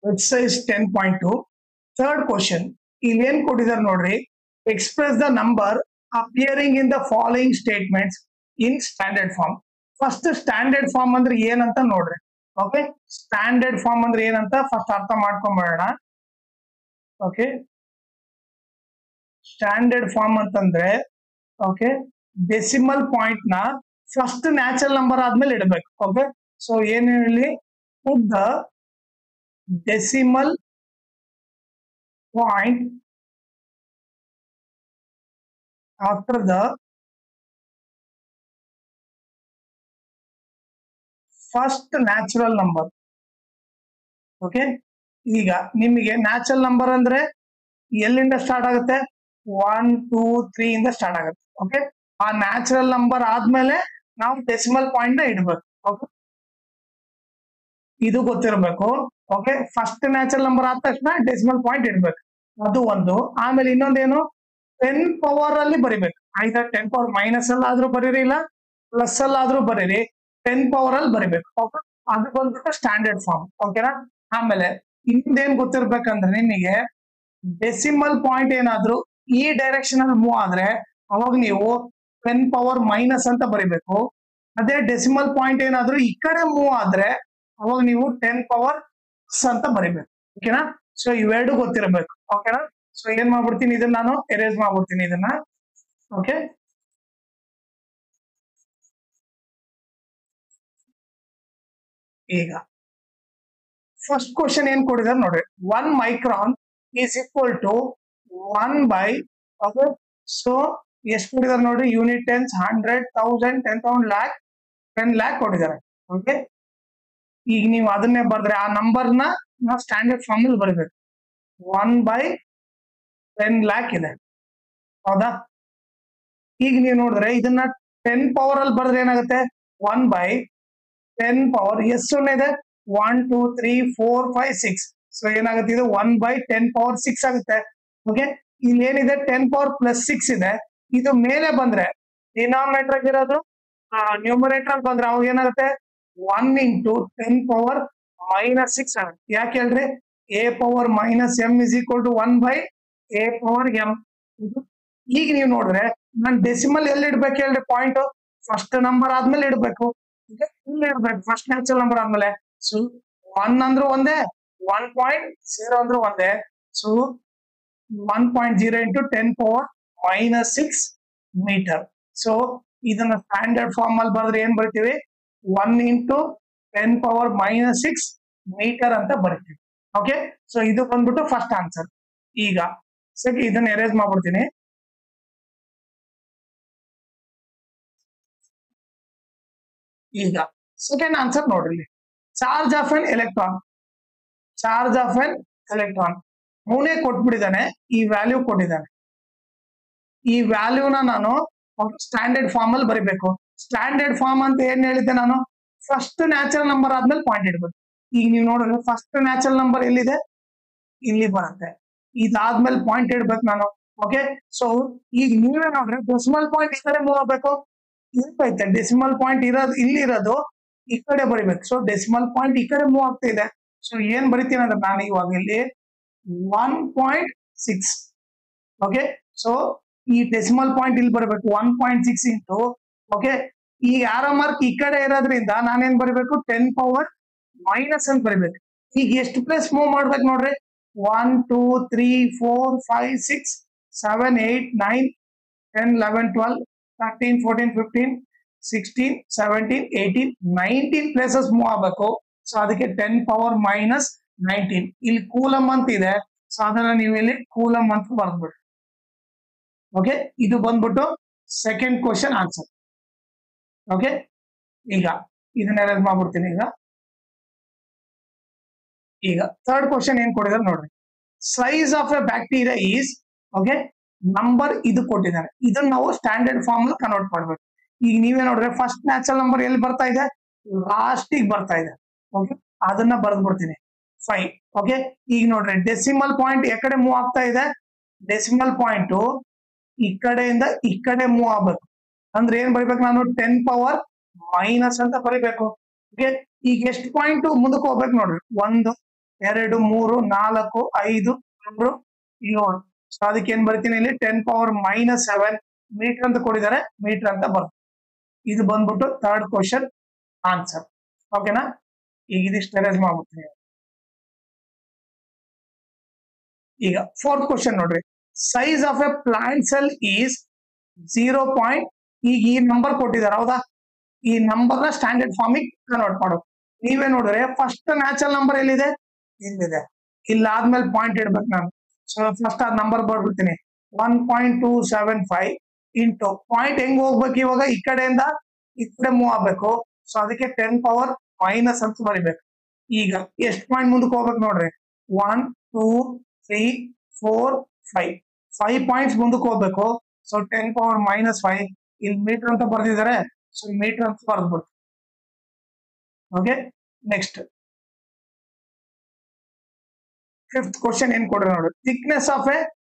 exercise 10.2 third question ಇಲ್ಲಿ ಏನ್ ಕೊಟ್ಟಿದ್ದಾರೆ ನೋಡ್ರಿ express the number appearing in the following statements in standard form first standard form ಅಂದ್ರೆ ಏನಂತ ನೋಡ್ರಿ ಓಕೆ ಸ್ಟ್ಯಾಂಡರ್ಡ್ ಫಾರ್ಮ್ ಅಂದ್ರೆ ಏನಂತ ಫಸ್ಟ್ ಅರ್ಥ ಮಾಡ್ಕೊಂಡ್ಬಿಡೋಣ ಓಕೆ ಸ್ಟ್ಯಾಂಡರ್ಡ್ ಫಾರ್ಮ್ ಅಂತಂದ್ರೆ ಓಕೆ ಡೆಸಿಮಲ್ ಪಾಯಿಂಟ್ ನ ಫಸ್ಟ್ ನ್ಯಾಚುರಲ್ ನಂಬರ್ ಆದ್ಮೇಲೆ ಇಡಬೇಕು ಓಕೆ ಸೊ ಏನ್ ಹೇಳಿ put the decimal point after the first natural number okay ಈಗ ನಿಮಗೆ ನ್ಯಾಚುರಲ್ ನಂಬರ್ ಅಂದ್ರೆ ಎಲ್ಲಿಂದ ಸ್ಟಾರ್ಟ್ ಆಗುತ್ತೆ 1 2 3 ಇಂದ ಸ್ಟಾರ್ಟ್ ಆಗುತ್ತೆ ಓಕೆ ಆ ನ್ಯಾಚುರಲ್ ನಂಬರ್ ಆದ್ಮೇಲೆ ನಾವು ಡೆಸಿಮಲ್ ಪಾಯಿಂಟ್ ನ ಇಡಬೇಕು ಓಕೆ ಇದು ಗೊತ್ತಿರಬೇಕು ಓಕೆ ಫಸ್ಟ್ ನ್ಯಾಚುರಲ್ ನಂಬರ್ ಆದ ತಕ್ಷಣ ಡೆಸಿಮಲ್ ಪಾಯಿಂಟ್ ಇಡಬೇಕು ಅದು ಒಂದು ಆಮೇಲೆ ಇನ್ನೊಂದೇನು 10 ಪವರ್ ಅಲ್ಲಿ ಬರಿಬೇಕು ಆಯ್ತಾ 10 ಪವರ್ ಮೈನಸ್ ಅಲ್ಲಿ ಆದ್ರೂ ಬರೀರಿ ಇಲ್ಲ ಪ್ಲಸ್ ಅಲ್ಲಿ ಆದ್ರೂ ಬರೀರಿ 10 ಪವರ್ ಅಲ್ಲಿ ಬರಿಬೇಕು ಓಕೆ ಅದು ಬಂದ್ಬಿಟ್ಟು ಸ್ಟ್ಯಾಂಡರ್ಡ್ ಫಾರ್ಮ್ ಓಕೆನಾ ಆಮೇಲೆ ಇನ್ನೊಂದೇನ್ ಗೊತ್ತಿರ್ಬೇಕಂದ್ರೆ ನಿಮಗೆ ಡೆಸಿಮಲ್ ಪಾಯಿಂಟ್ ಏನಾದ್ರು ಈ ಡೈರೆಕ್ಷನ್ ಅಲ್ಲಿ ಮೂವ್ ಆದ್ರೆ ಅವಾಗ ನೀವು 10 ಪವರ್ ಮೈನಸ್ ಅಂತ ಬರಿಬೇಕು ಅದೇ ಡೆಸಿಮಲ್ ಪಾಯಿಂಟ್ ಏನಾದ್ರು ಈ ಕಡೆ ಮೂವ್ ಆದ್ರೆ ಅವಾಗ ನೀವು 10 ಪವರ್ ಅಂತ ಬರಿಬೇಕು ಓಕೆನಾ ಸೊ ಇವೆರಡು ಗೊತ್ತಿರಬೇಕು ಓಕೆನಾ ಸೊ ಏನ್ ಮಾಡ್ಬಿಡ್ತೀನಿ ಇದನ್ನ ನಾನು ಎರೇಸ್ ಮಾಡ್ಬಿಡ್ತೀನಿ ಇದನ್ನ ಓಕೆ ಈಗ ಫಸ್ಟ್ ಕ್ವಶನ್ ಏನ್ ಕೊಟ್ಟಿದ್ದಾರೆ ನೋಡ್ರಿ 1 micron is equal to 1 by okay so ಎಷ್ಟು ಕೊಟ್ಟಿದ್ದಾರೆ ನೋಡ್ರಿ ಯೂನಿಟ್ ಟೆನ್ಸ್ 100 1000 10,000 ಲ್ಯಾಕ್ 10 ಲ್ಯಾಕ್ ಕೊಟ್ಟಿದ್ದಾರೆ ಓಕೆ ಈಗ ನೀವು ಅದನ್ನೇ ಬರ್ದ್ರೆ ಆ ನಂಬರ್ ನ ನಾವು ಸ್ಟ್ಯಾಂಡರ್ಡ್ ಫಾರ್ಮ್ ಅಲ್ಲಿ ಬರಬೇಕು 1 ಬೈ 10 ಲ್ಯಾಕ್ ಇದೆ ಹೌದಾ ಈಗ ನೀವು ನೋಡಿದ್ರೆ ಇದನ್ನ 10 ಪವರ್ ಅಲ್ಲಿ ಬರೆದ್ರೆ ಏನಾಗುತ್ತೆ 1 ಬೈ 10 ಪವರ್ ಎಷ್ಟು ಇದೆ 1 2 3 4 5 6 ಸೊ ಏನಾಗುತ್ತೆ ಇದು 1 ಬೈ 10 ಪವರ್ 6 ಆಗುತ್ತೆ ಓಕೆ ಇಲ್ಲಿ ಏನಿದೆ 10 ಪವರ್ ಪ್ಲಸ್ 6 ಇದೆ ಇದು ಮೇಲೆ ಬಂದ್ರೆ ಡಿನಾಮಿನೇಟರ್ ಇರೋದು ನ್ಯೂಮರೇಟರ್ ಬಂದ್ರೆ ಅವಾಗ ಏನಾಗುತ್ತೆ 1 ಇಂಟು 10 ಪವರ್ ಮೈನಸ್ 6 ಆಗುತ್ತೆ ಯಾಕೆ ಹೇಳ್ರಿ a power minus m is equal to 1 by a power m ಈಗ ನೀವು ನೋಡಿದ್ರೆ ನಾನು ಡೆಸಿಮಲ್ ಎಲ್ಲಿ ಇಡ್ಬೇಕು ಹೇಳ್ರಿ ಪಾಯಿಂಟ್ ಫಸ್ಟ್ ನಂಬರ್ ಆದ್ಮೇಲೆ ಇಡ್ಬೇಕು ಇಲ್ಲಿ ಇಡ್ಬೇಕು ಫಸ್ಟ್ ನ್ಯಾಚುರಲ್ ನಂಬರ್ ಆದ್ಮೇಲೆ ಸೊ 1 ಅಂದ್ರೂ ಒಂದೇ 1.0 ಅಂದ್ರೂ ಒಂದೇ so 1.0 into 10 power minus 6 metre so ಇದನ್ನ ಸ್ಟ್ಯಾಂಡರ್ಡ್ ಫಾರ್ಮ್ ಅಲ್ಲಿ ಬರೆದ್ರೆ ಏನ್ ಬರಿತೀವಿ 1 ಇಂಟು 10 ಪವರ್ ಮೈನಸ್ 6 ಮೀಟರ್ ಅಂತ ಬರಿತೀವಿ ಓಕೆ ಸೊ ಇದು ಬಂದ್ಬಿಟ್ಟು ಫಸ್ಟ್ ಆನ್ಸರ್ ಈಗ ಸರಿ ಇದನ್ನ ಎರೇಸ್ ಮಾಡ್ಬಿಡ್ತೀನಿ ಈಗ ಸೆಕೆಂಡ್ ಆನ್ಸರ್ ನೋಡ್ರಿ ಚಾರ್ಜ್ ಆಫ್ ಎನ್ ಎಲೆಕ್ಟ್ರಾನ್ ಅವನೇ ಕೊಟ್ಬಿಟ್ಟಿದ್ದಾನೆ ಈ ವ್ಯಾಲ್ಯೂ ಕೊಟ್ಟಿದ್ದಾನೆ ಈ ವ್ಯಾಲ್ಯೂನ ನಾನು ಸ್ಟ್ಯಾಂಡರ್ಡ್ ಫಾರ್ಮ್ ಅಲ್ಲಿ ಬರಿಬೇಕು ಸ್ಟ್ಯಾಂಡರ್ಡ್ ಫಾರ್ಮ್ ಅಂತ ಏನ್ ಹೇಳಿದ್ದೆ ನಾನು ಫಸ್ಟ್ ನ್ಯಾಚುರಲ್ ನಂಬರ್ ಆದ್ಮೇಲೆ ಪಾಯಿಂಟ್ ಇಡ್ಬೇಕು ಈಗ ನೀವು ನೋಡಿದ್ರೆ ಫಸ್ಟ್ ನ್ಯಾಚುರಲ್ ನಂಬರ್ ಎಲ್ಲಿದೆ ಇಲ್ಲಿ ಬರುತ್ತೆ ಇದಾದ್ಮೇಲೆ ಪಾಯಿಂಟ್ ಇಡ್ಬೇಕು ನಾನು ಓಕೆ ಸೊ ಈಗ ನೀವೇ ನೋಡ್ರಿ ಡೆಸಿಮಲ್ ಪಾಯಿಂಟ್ ಈ ಕಡೆ ಮೂವ್ ಆಗ್ಬೇಕು ಇರ್ತೈತೆ ಡೆಸಿಮಲ್ ಪಾಯಿಂಟ್ ಇರೋದು ಇಲ್ಲಿ ಇರೋದು ಈ ಕಡೆ ಬರಿಬೇಕು ಸೊ ಡೆಸಿಮಲ್ ಪಾಯಿಂಟ್ ಈ ಕಡೆ ಮೂವ್ ಆಗ್ತಾ ಇದೆ ಸೊ ಏನ್ ಬರಿತೀನಿ ಅಂದ್ರೆ ನಾನು ಇವಾಗ ಇಲ್ಲಿ 1.6 ಓಕೆ ಸೊ ಈ ಡೆಸಿಮಲ್ ಪಾಯಿಂಟ್ ಇಲ್ಲಿ ಬರಬೇಕು 1.6 ಇಂಟು ಓಕೆ ಈ ಆರೋ ಮಾರ್ಕ್ ಈ ಕಡೆ ಇರೋದ್ರಿಂದ ನಾನೇನ್ ಬರಿಬೇಕು 10 ಪವರ್ ಮೈನಸ್ ಅಂತ ಬರಿಬೇಕು ಈಗ ಎಷ್ಟು ಪ್ಲೇಸ್ ಮೂವ್ ಮಾಡ್ಬೇಕು ನೋಡ್ರಿ 1 2 3 4 5 6 7 8 9 10 11 12 13 14 15 16 17 18 19 ಪ್ಲೇಸಸ್ ಮೂವ್ ಆಗಬೇಕು ಸೊ ಅದಕ್ಕೆ 10 ಪವರ್ ಮೈನಸ್ 19 ಇಲ್ಲಿ ಕೂಲಮ್ ಅಂತ ಇದೆ ಸೊ ಅದನ್ನ ನೀವು ಇಲ್ಲಿ ಕೂಲಮ್ ಅಂತ ಬರ್ದ್ಬಿಡ್ರಿ ಓಕೆ ಇದು ಬಂದ್ಬಿಟ್ಟು ಸೆಕೆಂಡ್ ಕ್ವಶನ್ ಆನ್ಸರ್ ಓಕೆ ಈಗ ಇದನ್ನ ಎರೇಸ್ ಮಾಡ್ಬಿಡ್ತೀನಿ ಈಗ ಥರ್ಡ್ ಕ್ವಶನ್ ಏನ್ ಕೊಟ್ಟಿದ್ದಾರೆ ನೋಡ್ರಿ size of A bacteria is okay number ಇದು ಕೊಟ್ಟಿದ್ದಾರೆ ಇದನ್ನ ನಾವು ಸ್ಟ್ಯಾಂಡರ್ಡ್ ಫಾರ್ಮ್ ಅಲ್ಲಿ ಕನ್ವರ್ಟ್ ಮಾಡ್ಬೇಕು ಈಗ ನೀವೇ ನೋಡ್ರೆ ಫಸ್ಟ್ ನ್ಯಾಚುರಲ್ ನಂಬರ್ ಎಲ್ಲಿ ಬರ್ತಾ ಇದೆ ಲಾಸ್ಟಿಗೆ ಬರ್ತಾ ಇದೆ ಓಕೆ ಅದನ್ನ ಬರೆದ್ಬಿಡ್ತೀನಿ 5 ಓಕೆ ಈಗ ನೋಡ್ರಿ ಡೆಸಿಮಲ್ ಪಾಯಿಂಟ್ ಎಕಡೆ ಮೂವ್ ಆಗ್ತಾ ಇದೆ ಡೆಸಿಮಲ್ ಪಾಯಿಂಟ್ ಈ ಕಡೆಯಿಂದ ಈ ಕಡೆ ಮೂವ್ ಆಗ್ಬೇಕು ಅಂದ್ರೆ ಏನ್ ಬರಿಬೇಕು ನಾನು 10 ಪವರ್ ಮೈನಸ್ ಅಂತ ಬರಿಬೇಕು ಓಕೆ ಈಗ ಎಷ್ಟು ಪಾಯಿಂಟ್ ಮುಂದಕ್ಕೆ ಹೋಗ್ಬೇಕು ನೋಡ್ರಿ 1 2 3 4 5 6 7 ಸೊ ಅದಕ್ಕೆ ಏನ್ ಬರ್ತೀನಿ ಇಲ್ಲಿ 10⁻⁻7 ಮೀಟರ್ ಅಂತ ಕೊಟ್ಟಿದ್ದಾರೆ ಮೀಟರ್ ಅಂತ ಬರ್ತದೆ ಇದು ಬಂದ್ಬಿಟ್ಟು ಥರ್ಡ್ ಕ್ವಶನ್ ಆನ್ಸರ್ ಓಕೆನಾ ಈಗ ಇದಿಷ್ಟು ಅರೇಂಜ್ ಮಾಡ್ಬಿಡ್ತೀನಿ ಈಗ ಫೋರ್ತ್ ಕ್ವಶನ್ ನೋಡ್ರಿ size of A plant cell is 0. ಈಗ ಈ ನಂಬರ್ ಕೊಟ್ಟಿದ್ದಾರೆ ಹೌದಾ ಈ ನಂಬರ್ ನ ಸ್ಟ್ಯಾಂಡರ್ಡ್ ಫಾರ್ಮಿಗೆ ಕನ್ವರ್ಟ್ ಮಾಡೋದು ನೀವೇ ನೋಡಿದ್ರೆ ಫಸ್ಟ್ ನ್ಯಾಚುರಲ್ ನಂಬರ್ ಎಲ್ಲಿದೆ ಇಲ್ಲಿದೆ ಇಲ್ಲಾದ್ಮೇಲೆ ಪಾಯಿಂಟ್ ಇಡ್ಬೇಕು ನಾನು ಸೊ ಫಸ್ಟ್ ಆ ನಂಬರ್ ಬರ್ಬಿಡ್ತೀನಿ 1.275 ಇಂಟು ಪಾಯಿಂಟ್ ಹೆಂಗ್ ಹೋಗ್ಬೇಕು ಇವಾಗ ಈ ಕಡೆಯಿಂದ ಈ ಕಡೆ ಮೂವ್ ಆಗ್ಬೇಕು ಸೊ ಅದಕ್ಕೆ 10⁻⁻ ಅಂತ ಬರಿಬೇಕು ಈಗ ಎಷ್ಟು ಪಾಯಿಂಟ್ ಮುಂದಕ್ಕೆ ಹೋಗ್ಬೇಕು ನೋಡ್ರಿ 1 2 3 4 5 ಪಾಯಿಂಟ್ಸ್ ಮುಂದಕ್ಕೆ ಹೋಗ್ಬೇಕು ಸೊ 10⁻⁻5 ಇಲ್ಲಿ ಮೀಟರ್ ಅಂತ ಬರ್ದಿದ್ದಾರೆ ಸೊ ಮೀಟರ್ ಅಂತ ಬರ್ದ್ಬಿಡ್ತು ಓಕೆ ನೆಕ್ಸ್ಟ್ ಫಿಫ್ತ್ ಕ್ವಶನ್ ಏನ್ ಕೊಡ್ರಿ ನೋಡಿ thickness of A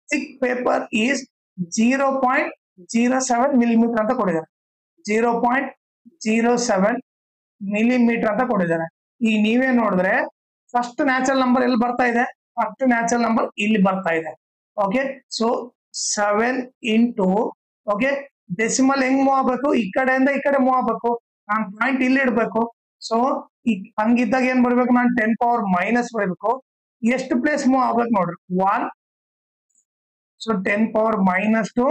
thick paper is 0.07 millimetre ಅಂತ ಕೊಟ್ಟಿದ್ದಾರೆ 0.07 ಮಿಲಿಮೀಟರ್ ಅಂತ ಕೊಟ್ಟಿದ್ದಾರೆ ಈಗ ನೀವೇ ನೋಡಿದ್ರೆ ಫಸ್ಟ್ ನ್ಯಾಚುರಲ್ ನಂಬರ್ ಎಲ್ಲಿ ಬರ್ತಾ ಇದೆ ಫಸ್ಟ್ ನ್ಯಾಚುರಲ್ ನಂಬರ್ ಇಲ್ಲಿ ಬರ್ತಾ ಇದೆ okay so 7 into okay decimal ಹೆಂಗ್ ಮೂವ್ ಆಗ್ಬೇಕು ಈ ಕಡೆಯಿಂದ ಈ ಕಡೆ ಮೂವ್ ಆಗ್ಬೇಕು ನಾನು ಪಾಯಿಂಟ್ ಇಲ್ಲಿ ಇಡ್ಬೇಕು ಸೊ ಹಂಗಿದ್ದಾಗ ಏನ್ ಬರ್ಬೇಕು ನಾನು 10⁻⁻ ಬರಬೇಕು ಎಷ್ಟು ಪ್ಲೇಸ್ ಮೂವ್ ಆಗ್ಬೇಕು ನೋಡ್ರಿ 1 ಸೊ 10⁻⁻2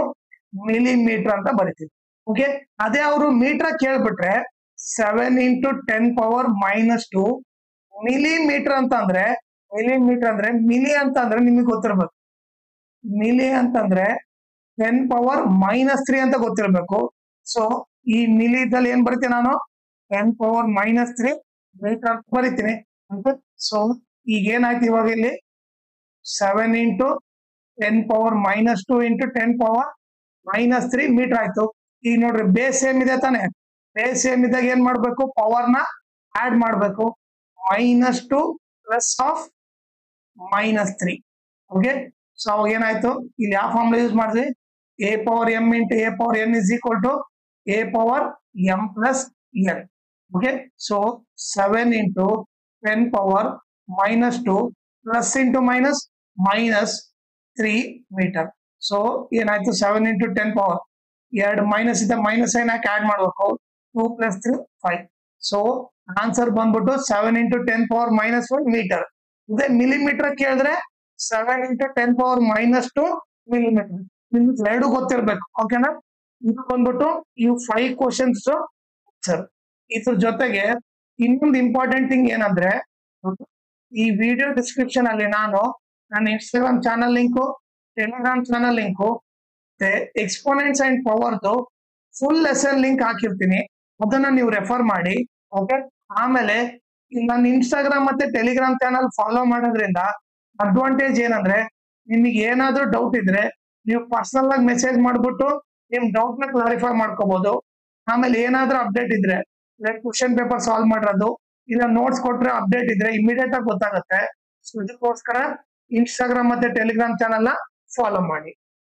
ಮಿಲಿಮೀಟರ್ ಅಂತ ಬರೀತೀವಿ ಓಕೆ ಅದೇ ಅವರು ಮೀಟರ್ ಕೇಳ್ಬಿಟ್ರೆ 7 ಇಂಟು 10⁻⁻2 ಮಿಲಿಮೀಟರ್ ಅಂತ ಅಂದ್ರೆ ಮಿಲಿ ಅಂತ ಅಂದ್ರೆ ನಿಮಗೆ ಗೊತ್ತಿರ್ಬೇಕು ಮಿಲಿ ಅಂತಂದ್ರೆ 10⁻⁻3 ಅಂತ ಗೊತ್ತಿರ್ಬೇಕು ಸೊ ಈ ಮಿಲಿದಲ್ಲಿ ಏನ್ ಬರ್ತೀನಿ ನಾನು 10⁻⁻3 ಮೀಟರ್ ಅಂತ ಬರೀತೀನಿ ಸೊ ಈಗ ಏನಾಯ್ತು ಇವಾಗ ಇಲ್ಲಿ 7 ಇಂಟು 10⁻⁻2 ಇಂಟು 10⁻⁻3 ಮೀಟರ್ ಆಯ್ತು ಈಗ ನೋಡ್ರಿ ಬೇಸ್ ಸೇಮ್ ಇದೆ ತಾನೆ ಬೇಸ್ ಸೇಮ್ ಇದ್ದಾಗ ಏನ್ ಮಾಡ್ಬೇಕು ಪವರ್ ನ ಆಡ್ ಮಾಡ್ಬೇಕು -2 ಪ್ಲಸ್ ಆಫ್ -3 ಓಕೆ ಸೊ ಅವಾಗ ಏನಾಯ್ತು ಇಲ್ಲಿ ಯಾವ ಫಾರ್ಮುಲಾ ಯೂಸ್ ಮಾಡಿದ್ವಿ a⁻m into a⁻n is equal to a⁻m plus n okay so 7 into 10⁻⁻2 plus into minus -3 metre so ಏನಾಯ್ತು 7 ಇಂಟು 10 ಎರಡು ಮೈನಸ್ ಇದೆ ಮೈನಸ್ ಸೈನ್ ಹಾಕಿ ಆಡ್ ಮಾಡ್ಬೇಕು 2 ಪ್ಲಸ್ 3 5 ಸೊ ಆನ್ಸರ್ ಬಂದ್ಬಿಟ್ಟು 7 ಇಂಟು 10⁻⁻1 ಮೀಟರ್ ಇದೇ ಮಿಲಿಮೀಟರ್ ಕೇಳಿದ್ರೆ 7 ಇಂಟು 10⁻⁻2 ಮಿಲಿಮೀಟರ್ ನಿಮ್ಗೆ ಎರಡು ಗೊತ್ತಿರ್ಬೇಕು ಓಕೆನಾ ಇದು ಬಂದ್ಬಿಟ್ಟು ಇವು 5 ಕ್ವಶನ್ಸ್ ಸರ್ ಇದ್ರ ಜೊತೆಗೆ ಇನ್ನೊಂದು ಇಂಪಾರ್ಟೆಂಟ್ ಥಿಂಗ್ ಏನಂದ್ರೆ ಈ ವಿಡಿಯೋ ಡಿಸ್ಕ್ರಿಪ್ಷನ್ ಅಲ್ಲಿ ನಾನು ನನ್ನ Instagram channel link Telegram channel link ಮತ್ತೆ ಎಕ್ಸ್ಪೋನೆಂಟ್ಸ್ ಅಂಡ್ ಪವರ್ದು ಫುಲ್ ಲೆಸನ್ ಲಿಂಕ್ ಹಾಕಿರ್ತೀನಿ ಅದನ್ನ ನೀವು ರೆಫರ್ ಮಾಡಿ ಓಕೆ ಆಮೇಲೆ ನನ್ನ ಇನ್ಸ್ಟಾಗ್ರಾಮ್ ಮತ್ತೆ ಟೆಲಿಗ್ರಾಮ್ ಚಾನಲ್ ಫಾಲೋ ಮಾಡೋದ್ರಿಂದ ಅಡ್ವಾಂಟೇಜ್ ಏನಂದ್ರೆ ನಿಮಗೆ ಏನಾದ್ರೂ ಡೌಟ್ ಇದ್ರೆ ನೀವು ಪರ್ಸನಲ್ ಆಗಿ ಮೆಸೇಜ್ ಮಾಡ್ಬಿಟ್ಟು ನಿಮ್ ಡೌಟ್ ನ ಕ್ಲಾರಿಫೈ ಮಾಡ್ಕೋಬಹುದು ಆಮೇಲೆ ಏನಾದ್ರೂ ಅಪ್ಡೇಟ್ ಇದ್ರೆ ಲೈಕ್ ಕ್ವಶನ್ ಪೇಪರ್ ಸಾಲ್ವ್ ಮಾಡಿರೋದು ಇಲ್ಲ ನೋಟ್ಸ್ ಕೊಟ್ರೆ ಅಪ್ಡೇಟ್ ಇದ್ರೆ ಇಮಿಡಿಯೇಟ್ ಆಗಿ ಗೊತ್ತಾಗುತ್ತೆ ಸೊ ಇದಕ್ಕೋಸ್ಕರ ಇನ್ಸ್ಟಾಗ್ರಾಮ್ ಮತ್ತೆ ಟೆಲಿಗ್ರಾಮ್ ಚಾನಲ್ ನ ಫಾಲೋ ಮಾಡಿ